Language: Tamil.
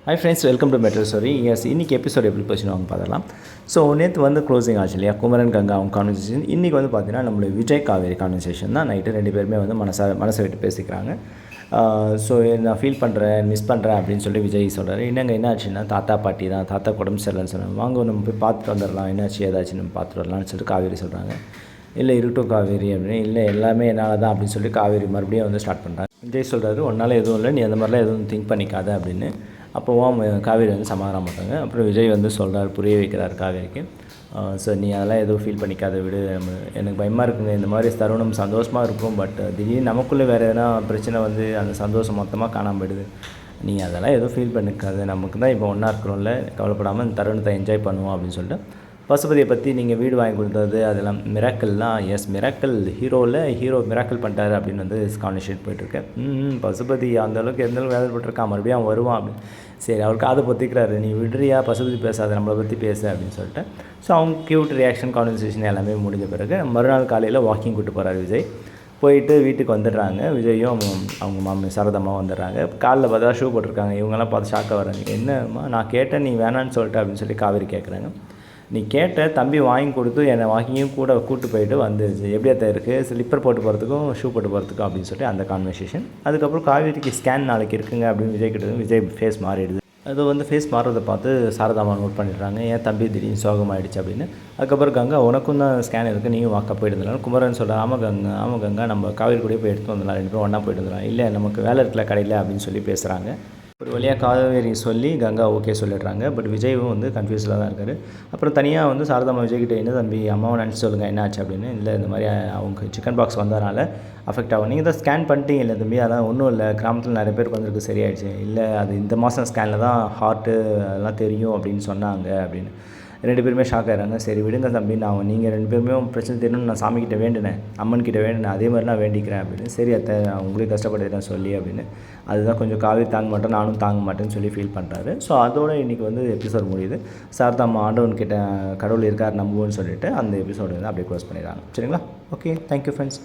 Hi friends, welcome to metro story. Yes, இன்றைக்கி எபிசோட் எப்படி போச்சுன்னு அவங்க பார்த்துக்கலாம். ஸோ நேற்று வந்து க்ளோசிங் ஆச்சு இல்லையா, குமரன் கங்கா அவங்க கான்வர்சேஷன். இன்றைக்கி வந்து பார்த்தீங்கன்னா நம்மளுடைய விஜய் காவேரி கான்வர்சேஷன் தான். நைட்டு 2 பேருமே வந்து மனசை விட்டு பேசிக்கிறாங்க. ஸோ நான் ஃபீல் பண்ணுறேன், மிஸ் பண்ணுறேன் அப்படின்னு சொல்லி விஜய் சொல்கிறாரு. என்ன ஆச்சுன்னா, தாத்தா பாட்டி தான், தாத்தா உடம்பு சரியில்லைன்னு சொன்னாங்க. வாங்க நம்ம போய் பார்த்துட்டு வந்துடலாம், என்னாச்சு ஏதாச்சும் நம்ம பார்த்துட்டு வரலாம்னு சொல்லிட்டு காவேரி சொல்கிறாங்க. இல்லை இருக்கட்டும் காவேரி அப்படின்னு. இல்லை எல்லாமே என்னால் தான் அப்படின்னு சொல்லி காவேரி மறுபடியும் வந்து ஸ்டார்ட் பண்ணுறாங்க. விஜய் சொல்கிறாரு, ஒன்றால் எதுவும் இல்லை, நீ அந்த மாதிரிலாம் எதுவும் திங்க் பண்ணிக்காத அப்படின்னு. அப்போவும் காவேரி வந்து சமாதானம் பண்ணுறாங்க. அப்புறம் விஜய் வந்து சொல்கிறார், புரிய வைக்கிறார் காவேரிக்கு. ஸோ நீ அதெல்லாம் எதுவும் ஃபீல் பண்ணிக்காத விடு, எனக்கு பயமாக இருக்குங்க, இந்த மாதிரி தருணம் சந்தோஷமாக இருக்கும், பட் திடீர்னு நமக்குள்ளே வேறு எதனா பிரச்சனை வந்து அந்த சந்தோஷம் மொத்தமாக காணாமல் போயிடுது. நீ அதெல்லாம் எதுவும் ஃபீல் பண்ணிக்காது, நமக்கு தான் இப்போ ஒன்றா இருக்கிறோம்ல, கவலைப்படாமல் இந்த தருணத்தை என்ஜாய் பண்ணுவோம் அப்படின்னு சொல்லிட்டு. பசுபதியை பற்றி நீங்கள் வீடு வாங்கி கொடுத்தது அதெல்லாம் மிராக்கிள்லாம். எஸ், மிராக்கிள் ஹீரோ மிராக்கிள் பண்ணிட்டாரு அப்படின்னு வந்து கான்வர்சேஷன் போயிட்டுருக்கு. பசுபதி அந்தளவுக்கு எந்தளவுக்கு வேதனைப்பட்டிருக்கான், மறுபடியும் அவன் வருவான் அப்படின்னு. சரி, அவர் காதை பொத்திக்கிறாரு, நீ விடுறியா, பசுபதி பேசாத, நம்மளை பற்றி பேசு அப்படின்னு சொல்லிட்டு. ஸோ அவங்க க்யூட் ரியாக்ஷன் கான்வர்சேஷன் எல்லாமே முடிஞ்ச பிறகு மறுநாள் காலையில் வாக்கிங் கூப்பிட்டு போகிறார் விஜய். போயிட்டு வீட்டுக்கு வந்துடுறாங்க. விஜயும் அவங்க மாமி சாரதாம்மாவும் வந்துடுறாங்க. காலில் பார்த்தா ஷூ போட்டிருக்காங்க. இவங்கெல்லாம் பார்த்து ஷாக்காக வராங்க. என்னம்மா நான் கேட்டேன், நீ வேணான்னு சொல்லிட்டு அப்படின்னு சொல்லி காவேரி கேட்குறாங்க. நீ கேட்ட தம்பி வாங்கி கொடுத்து என்னை வாங்கியும் கூட கூப்பிட்டு போயிட்டு வந்துருச்சு, எப்படியா இருக்குது, ஸ்லிப்பர் போட்டு போகிறதுக்கும் ஷூ போட்டு போகிறதுக்கும் அப்படின்னு சொல்லிட்டு அந்த கான்வர்சேஷன். அதுக்கப்புறம் காவேரிக்கு ஸ்கேன் நாளைக்கு இருக்குங்க அப்படின்னு விஜய் கிட்ட. விஜய் ஃபேஸ் மாறிடுது. அது வந்து ஃபேஸ் மாறுறதை பார்த்து சாரதாமா நோட் பண்ணிடுறாங்க, ஏன் தம்பி திடீர்னு சோகமாகிடுச்சு அப்படின்னு. அதுக்கப்புறம் கங்கா, உனக்கும் தான் ஸ்கேன் இருக்குது, நீங்கள் வாக்கா போயிட்டு வந்துடலாம். குமரன் சொல்கிறார், ஆமாம் கங்கா நம்ம காவேரி கூட போய் எடுத்து வந்துடலாம், 2 பேரும் ஒன்றா போயிட்டு வந்துடலாம். இல்லை நமக்கு வேலை இருக்கல கடையில் அப்படின்னு சொல்லி பேசுகிறாங்க. ஒரு வழியாக காவேரி சொல்லி கங்கா ஓகே சொல்லிடுறாங்க. பட் விஜயும் வந்து கன்ஃபியூஸில் தான் இருக்கார். அப்புறம் தனியாக வந்து சாரதாமா விஜய்கிட்ட, என்ன தம்பி அம்மாவை நினச்சி சொல்லுங்கள் என்ன ஆச்சு அப்படின்னு. இல்லை இந்த மாதிரி அவங்க சிக்கன் பாக்ஸ் வந்ததுனால அஃபெக்ட் ஆகும், நீங்கள் தான் ஸ்கேன் பண்ணிட்டீங்க இல்லை தம்பி, அதெல்லாம் ஒன்றும் இல்லை, கிராமத்தில் நிறைய பேருக்கு வந்திருக்கு சரியாயிடுச்சு. இல்லை அது இந்த மாதம் ஸ்கேனில் தான் ஹார்ட்டு அதெல்லாம் தெரியும் அப்படின்னு சொன்னாங்க அப்படின்னு. 2 பேருமே ஷாக் ஆகிறாங்க. சரி விடுங்க தம்பி, நீங்கள் 2 பேருமே பிரச்சனை தெரியணும்னு நான் சாமிக்கிட்ட வேண்டினேன், அம்மன்கிட்ட வேண்டினேன், அதே மாதிரி நான் வேண்டிக்கிறேன் அப்படின்னு. சரி அத்தை, அவங்களே கஷ்டப்பட்டுட்டேன் சொல்லி அப்படின்னு. அதுதான் கொஞ்சம் காவேரி தாங்க மாட்டேன், நானும் தாங்க மாட்டேன்னு சொல்லி ஃபீல் பண்ணுறாரு. ஸோ அதோட இன்றைக்கி வந்து எபிசோட் முடியுது. சாரதாம்மா ஆண்டவன்கிட்ட கடவுள் இருக்கார் நம்புவோன்னு சொல்லிட்டு அந்த எபிசோடு வந்து அப்படியே க்ளோஸ் பண்ணிடுறாங்க. சரிங்களா? Okay, thank you friends.